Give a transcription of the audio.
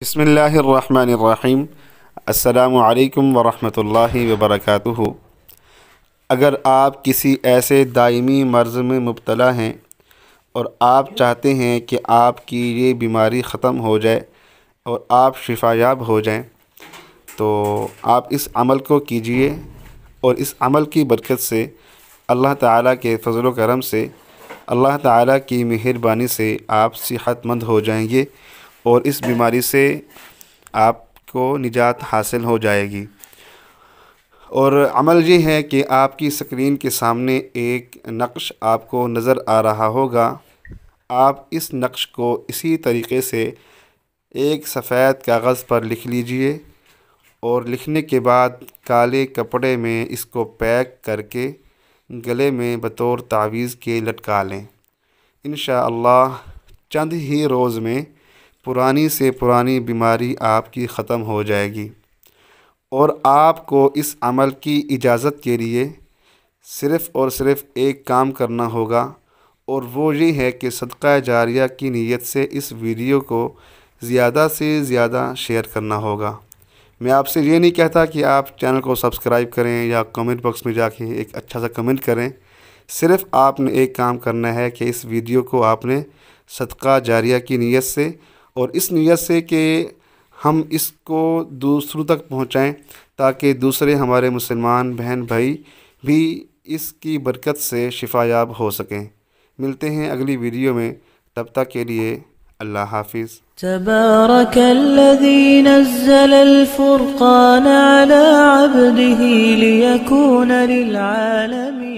بسم اللہ الرحمن الرحیم۔ السلام علیکم ورحمۃ اللہ وبرکاتہ۔ اگر آپ کسی ایسے دائمی مرض میں مبتلا ہیں اور آپ چاہتے ہیں کہ آپ کی یہ بیماری ختم ہو جائے اور آپ شفا یاب ہو جائیں، تو آپ اس عمل کو کیجئے اور اس عمل کی برکت سے اللہ تعالیٰ کے فضل و کرم سے، اللہ تعالیٰ کی مہربانی سے آپ صحت مند ہو جائیں گے اور اس بیماری سے آپ کو نجات حاصل ہو جائے گی۔ اور عمل یہ ہے کہ آپ کی اسکرین کے سامنے ایک نقش آپ کو نظر آ رہا ہوگا۔ آپ اس نقش کو اسی طریقے سے ایک سفید کاغذ پر لکھ لیجئے اور لکھنے کے بعد کالے کپڑے میں اس کو پیک کر کے گلے میں بطور تعویذ کے لٹکا لیں۔ انشاءاللہ چند ہی روز میں پرانی سے پرانی بیماری آپ کی ختم ہو جائے گی۔ اور آپ کو اس عمل کی اجازت کے لیے صرف اور صرف ایک کام کرنا ہوگا، اور وہ یہ ہے کہ صدقہ جاریہ کی نیت سے اس ویڈیو کو زیادہ سے زیادہ شیئر کرنا ہوگا۔ میں آپ سے یہ نہیں کہتا کہ آپ چینل کو سبسکرائب کریں یا کمنٹ باکس میں جا کے ایک اچھا سا کمنٹ کریں۔ صرف آپ نے ایک کام کرنا ہے کہ اس ویڈیو کو آپ نے صدقہ جاریہ کی نیت سے، اور اس نیت سے کہ ہم اس کو دوسروں تک پہنچائیں تاکہ دوسرے ہمارے مسلمان بہن بھائی بھی اس کی برکت سے شفا یاب ہو سکیں۔ ملتے ہیں اگلی ویڈیو میں، تب تک کے لیے اللہ حافظ۔ تبارك الذي نزل الفرقان على عبده ليكون للعالمين